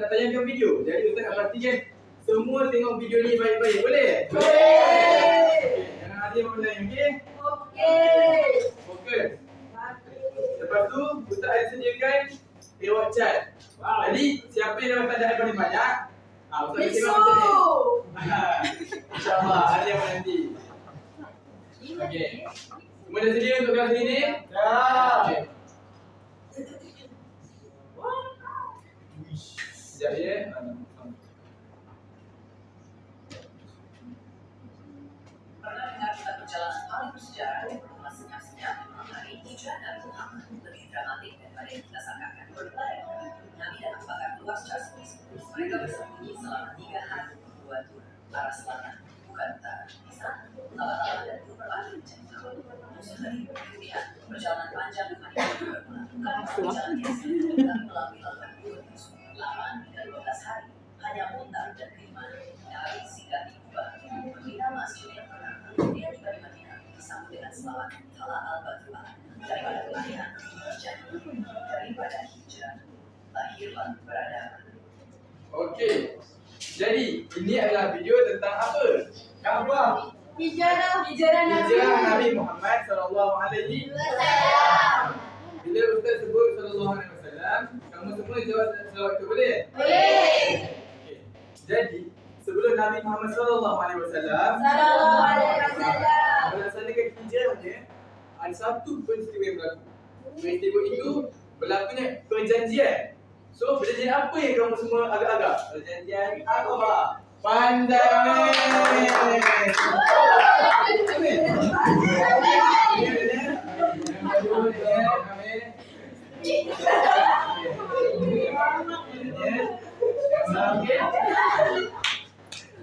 nak tayangkan video. Jadi Ustaz nak pastikan semua tengok video ni baik-baik. Boleh? Boleh. Jangan ada yang lain, okey? Okey. Fokus. Lepas tu Ustaz ada sediakan reward chat. Jadi siapa yang dapat tanda paling banyak? Ustaz kasi Bisu. macam ni. InsyaAllah ada yang menanti. Okey. Semua dah sedia untuk kelas ini? Okey. Sekejap ya. Pernah dengar kisah perjalanan paling bersejarah yang senyap-senyap mengenai hijrah Nabi Muhammad lebih dramatik daripada yang kita sangkakan. Nabi dan Abu Bakar keluar secara spesifik. Mereka bersembunyi selama 3 hari dua tur arah selatan, bukan utara. Di sana, lama-lama dan tur berlalu menjadi tahun. Musuh dari pilihan perjalanan panjang bukan berpulang. Bukan perjalanan biasa, tetapi melalui lautan gurun musuh. 8 dan 12 hari hanya muntar dan keimanan. Nabi singgah di Kuba, membina masjid yang pertama. Dia juga di Madinah disambut dengan selawat Tala al-Badru'ah. Daripada kelahiran daripada hijrah, lahirlah peradaban. Okey. Jadi ini adalah video tentang apa? Kaabah. Hijrah Hijrah Nabi Muhammad sallallahu alaihi wasallam. Bila Ustaz sebut sallallahu alaihi wasallam, kamu semua jawab selawat tu boleh? Boleh. Okey. Jadi sebelum Nabi Muhammad sallallahu alaihi wasallam melaksanakan hijrahnya, ada satu peristiwa yang berlaku. Peristiwa itu berlakunya perjanjian. So perjanjian apa yang kamu semua agak-agak? Perjanjian Aqabah. Pandai Amin.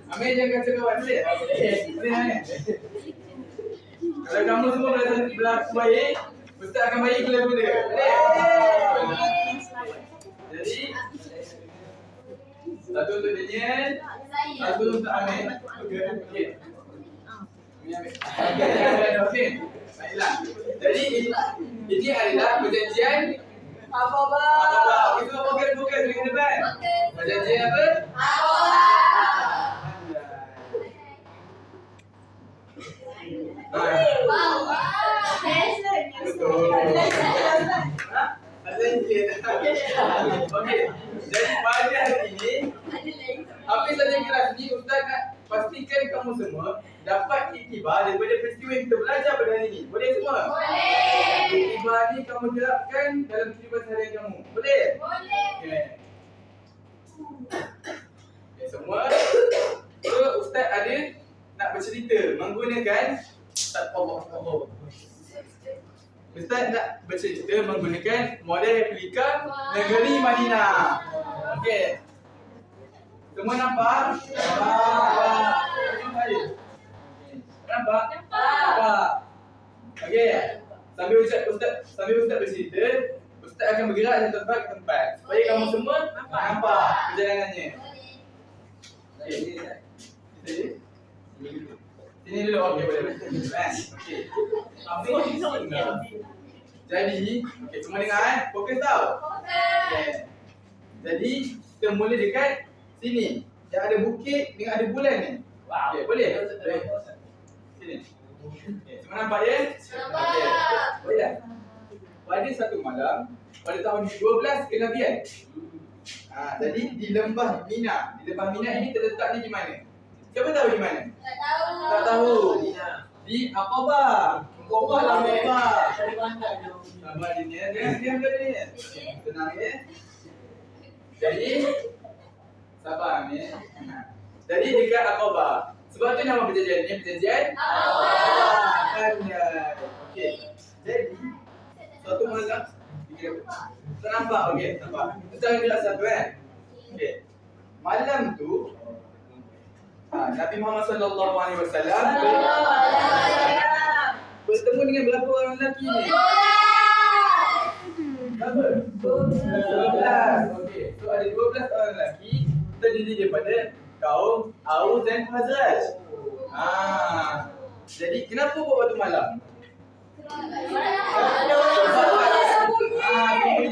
Amin jangan kacau kawan boleh? Boleh. Kalau kamu semua berlaku baik, Ustaz akan bagi gelar muda. Boleh? Jadi satu untuk Daniel, satu untuk Amin. Okey. Okey. Baiklah. Jadi ini adalah perjanjian Aqabah. Aqabah. Okey, semua fokus dengan depan. Perjanjian apa? Okey. Jadi pada hari ini, habis saja kelas ni, Ustaz nak pastikan kamu semua dapat iktibar daripada peristiwa yang kita belajar pada hari ini. Boleh semua? Boleh. Iktibar ni kamu terapkan dalam kehidupan seharian kamu. Boleh? Boleh. Okey. Okey semua. So Ustaz ada nak bercerita menggunakan Allah. Ustaz nak bercerita menggunakan model replika negeri Madinah. Okey. Semua nampak? Nampak? Nampak. Okey. Sambil Ustaz bercerita, Ustaz akan bergerak dari tempat ke tempat supaya kamu semua nampak perjalanannya. Okey. Sini dulu. Okey, boleh. Okey. Jadi, okey, semua dengar fokus tau. Okay. Jadi, kita mula dekat sini. Yang ada bukit dengan ada bulan ni. Okey, boleh? Sini. Okey, semua nampak ya? Okey. Boleh tak? Pada satu malam, pada tahun 12 kenabian. Jadi di Lembah Mina. Di Lembah Mina ini terletaknya di mana? Siapa tahu di mana? Tak tahu. Di Aqabah. Aqabah lah Aqabah. Sabar ini ya. Diam ni. Tenang ya. Jadi sabar ni. Jadi dekat Aqabah. Sebab tu nama perjanjian ni perjanjian Aqabah. Okey. Jadi suatu malam tak nampak okey, nampak. Kita gerak satu Okey. Malam tu Nabi Muhammad sallallahu alaihi wasallam bertemu dengan berapa orang lelaki ni? Berapa? 12. Okey. So ada 12 orang lelaki terdiri daripada kaum Aus dan Khazraj. Jadi kenapa buat waktu malam?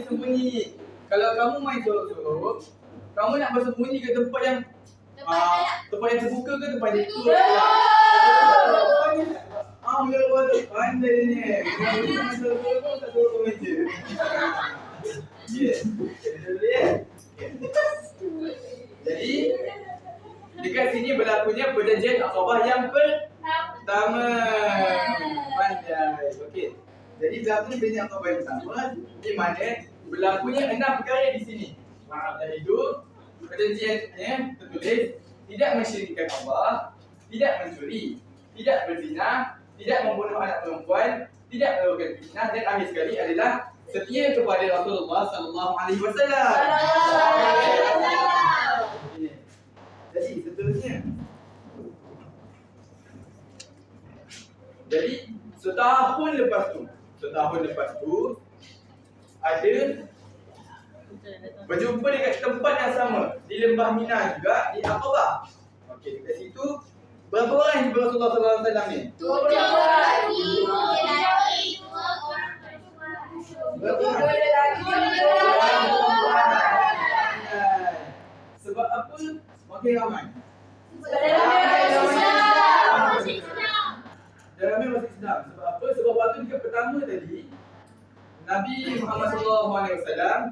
Sembunyi. Kalau kamu main sorok-sorok, kamu nak bersembunyi ke tempat yang tempat yang terbuka ke tempat yang tertutup? Mula buat pandai ni. Masa tu tak tahu meja. Jadi dekat sini berlakunya perjanjian Aqabah yang pertama. Pandai. Okey. Jadi berlakunya perjanjian Aqabah yang pertama di mana berlakunya 6 perkara di sini. Iaitu perjanjiannya tertulis tidak mensyirikkan Allah, tidak mencuri, tidak berzina, tidak membunuh anak perempuan, tidak melakukan fitnah, dan akhir sekali adalah setia kepada Rasulullah sallallahu alaihi wasallam. Jadi seterusnya. Jadi setahun lepas tu ada berjumpa dekat tempat yang sama di Lembah Mina juga di Aqabah. Okey, dekat situ berapa orang yang jumpa Rasulullah sallallahu alaihi wasallam ni? 7 lelaki, 2 lelaki. Sebab apa makin ramai? Dalamnya masih sedap. Sebab apa? Sebab waktu dekat pertama tadi Nabi Muhammad SAW menghantar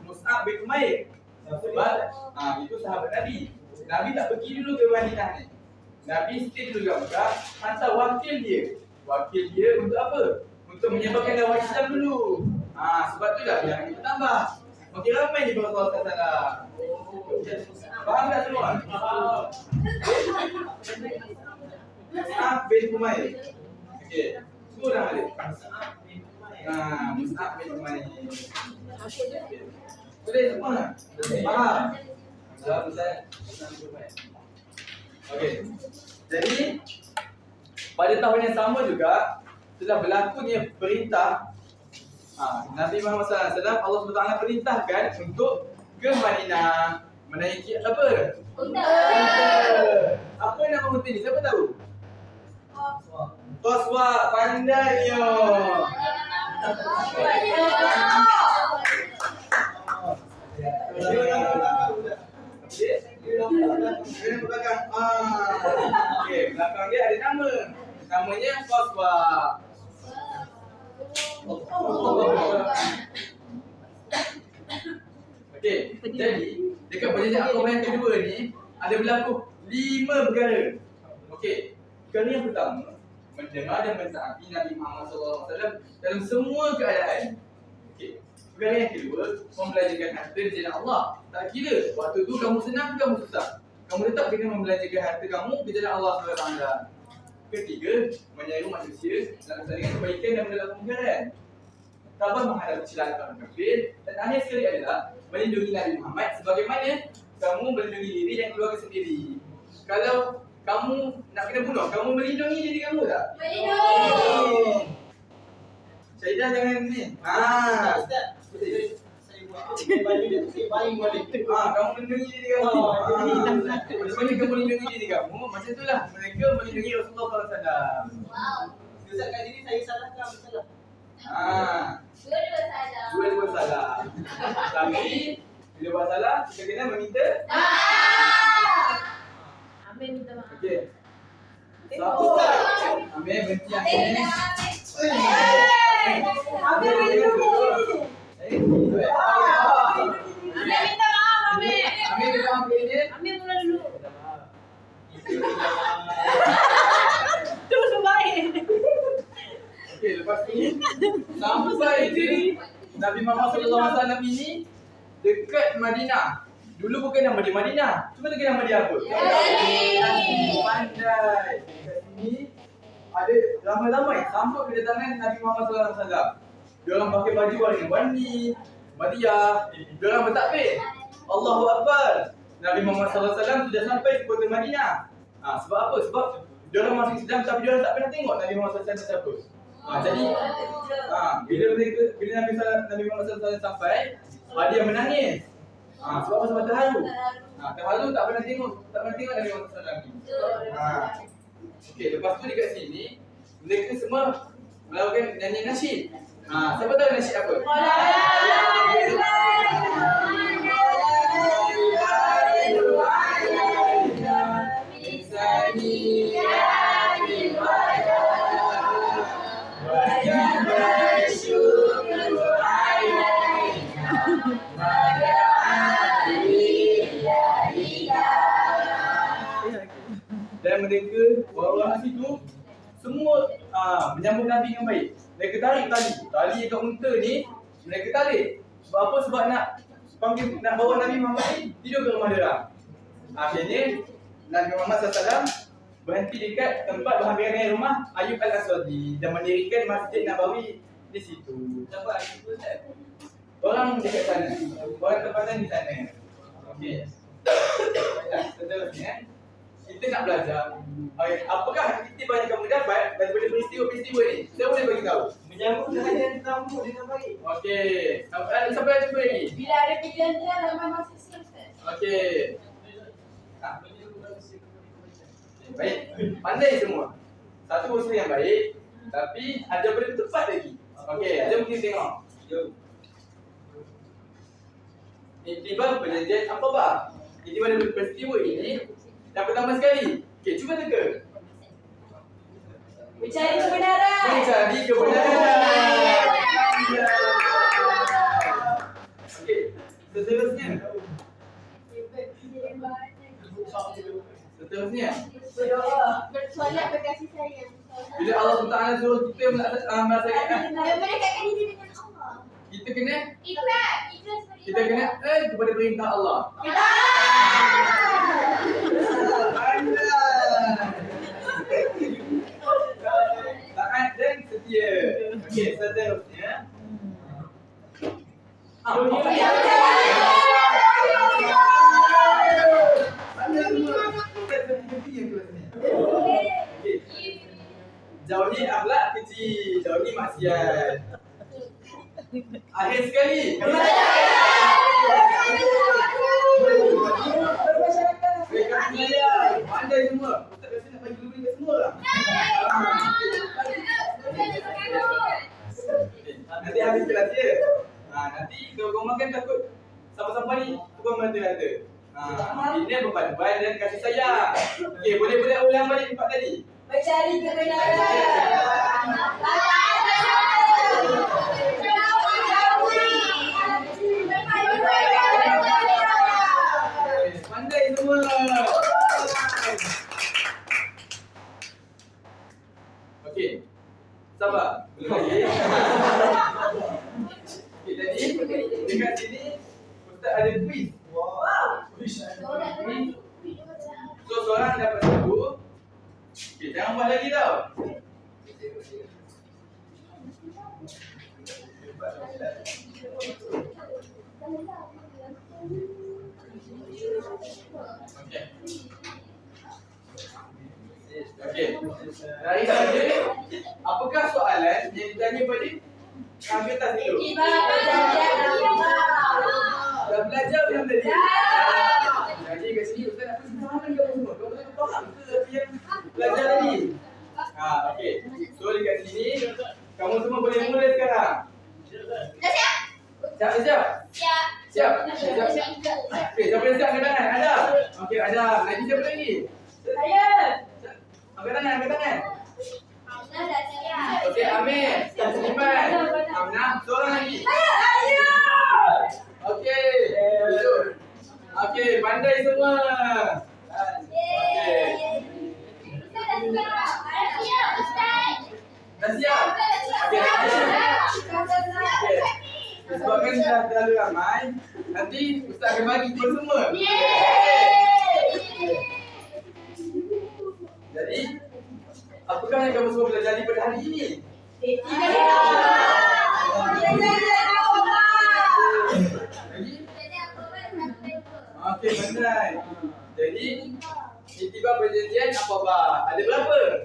Mus'ab bin Umair. Sebab itu sahabat Nabi. Nabi tak pergi dulu ke Madinah ni. Nabi stay dulu kat Mekah, hantar wakil dia. Wakil dia untuk apa? Untuk menyebarkan dakwah Islam dulu. Sebab tu lah yang kita tambah. Makin ramai di bawah Allah SWT. Faham tak semua? Mus'ab bin Umair. Okey. Semua dah ada. Mus'ab bin Umair. Boleh semua tak? Faham? Jawab Ustaz. Okey. Jadi pada tahun yang sama juga telah berlakunya perintah Nabi Muhammad SAW, Allah SWT perintahkan untuk ke Madinah menaiki apa? Unta. Apa nama unta ni? Siapa tahu? Qaswa. Pandai yo. Okey, belakang dia ada nama. Namanya Qaswa. Okey, jadi dekat perjanjian Aqabah yang kedua ni ada berlaku 5 perkara. Okey, perkara yang pertama, mendengar dan mentaati Nabi Muhammad SAW dalam semua keadaan. Okey, perkara yang kedua, membelanjakan harta di jalan Allah. Tak kira waktu tu kamu senang, kamu susah, kamu tetap kena membelanjakan harta kamu di jalan Allah SWT. Ketiga, menyeru manusia dalam kesalahan kebaikan dan mendalam kemungkaran. Tabah menghadapi celahan kafir, dan akhir sekali adalah melindungi Nabi Muhammad sebagaimana kamu melindungi diri dan keluarga sendiri. Kalau kamu nak kena bunuh, kamu melindungi diri kamu tak? Melindungi. Syahidah jangan ni. Ustaz, saya buat baju dia tu paling boleh. Kamu melindungi diri kamu. Macam kamu melindungi diri kamu, macam itulah mereka melindungi Rasulullah SAW. Ustaz kat sini saya salahkan salah. Dua-dua salah. Tapi bila buat salah, kita kena meminta. Amin minta maaf. Okey. Siapa? Amin berhenti Amin. Amin minta maaf. Amin. Amin minta maaf ini. Amin mula dulu. Terus baik. Okey, lepas ni sampai je Nabi Muhammad SAW ini dekat Madinah. Dulu bukan nama dia Madinah. Cuma dia nama dia apa? Pandai. Dekat sini ada ramai-ramai sambut kedatangan Nabi Muhammad SAW. Dia orang pakai baju warna-warni, Madiyah. Dia orang bertakbir. Allahu Akbar. Nabi Muhammad SAW sudah sampai ke kota Madinah. Sebab apa? Sebab dia orang masih Islam tapi dia orang tak pernah tengok Nabi Muhammad SAW siapa. Jadi bila Nabi Muhammad SAW sampai, ada yang menangis. Sebab apa? Sebab terharu. Terharu tak pernah tengok Nabi Muhammad SAW. Okey, lepas tu dekat sini mereka semua melakukan nyanyian nasyid. Siapa tahu nasyid apa? mereka, orang-orang situ semua menyambut Nabi dengan baik. Mereka tarik tali dekat unta ni, mereka tarik. Sebab apa? Sebab nak bawa Nabi Muhammad ni tidur ke rumah dia orang. Akhirnya Nabi Muhammad SAW berhenti dekat tempat berhampiran rumah Ayub Al-Aswadi dan mendirikan Masjid Nabawi di situ. Dapat itu Ustaz. Orang dekat sana, orang tempatan di sana. Okey. Seterusnya, kita nak belajar. Apakah kita banyak kamu dapat daripada peristiwa-peristiwa ni? Saya boleh bagi tahu. Menyambut kehadiran tamu dengan baik. Okey. Siapa yang cuba lagi? Bila ada pilihan dia dalam masa siang, Ustaz. Okey. Baik. Pandai semua. Satu usaha yang baik, tapi ada benda tepat lagi. Okey, jom kita tengok. Jom. Iktibar perjanjian Aqabah. Jadi pada peristiwa ini, yang pertama sekali, okey, cuba teka. Mencari kebenaran. Mencari kebenaran. Okey, seterusnya. Seterusnya, Bersolat berkasih sayang. bila Allah SWT suruh kita merasakan, Mendekatkan diri dengan Allah. kita kena Ikhlas. kita kena kepada perintah Allah. Taat dan setia. Okey, seterusnya. Jauhi akhlak kecil, jauhi maksiat. Akhir sekali. Mereka semua pandai semua. Ustaz rasa nak bagi dulu dekat semua lah. Nanti habis kelas dia. Nanti kalau kau makan takut sampah-sampah ni tukang mata-mata. Ini berpaduan dan kasih sayang. Okey, boleh ulang balik tempat tadi. Mencari kebenaran. Pandai semua. Okey. Sabar. Okey. Okey, jadi dekat sini Ustaz ada quiz. Wow. So seorang dapat satu. Okey, jangan buat lagi tau. Okey. Dari saja, apakah soalan yang ditanya pada ambil tas dulu? Dah belajar belum tadi? Jadi kat sini Ustaz nak kasih pemahaman kamu semua. Kamu boleh faham ke apa yang belajar tadi? Okey. So dekat sini kamu semua boleh mula sekarang. Siap? Siap. Okey, siapa yang siap angkat tangan? Ada? Okey, ada. Lagi siapa lagi? Saya. Angkat tangan. Okey, Amir, Iman, Amnah, seorang lagi. Okey. Okey, pandai semua. Okey. Dah siap? Okey. Okey. Sebabkan dah terlalu ramai, nanti Ustaz akan bagi kepada semua. Jadi, apakah yang kamu semua belajar pada hari ini? Lagi? Okey, benar. Jadi, iktibar perjanjian Aqabah. Ada berapa?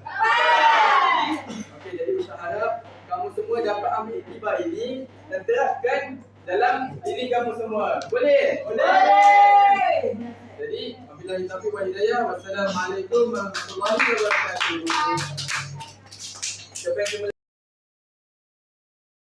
Okey, jadi Ustaz harap kamu semua dapat ambil iktibar ini dan terapkan dalam diri kamu semua. Boleh? Boleh. Jadi, wabillahi taufiq wal hidayah. Wassalamualaikum warahmatullahi wabarakatuh. Siapa yang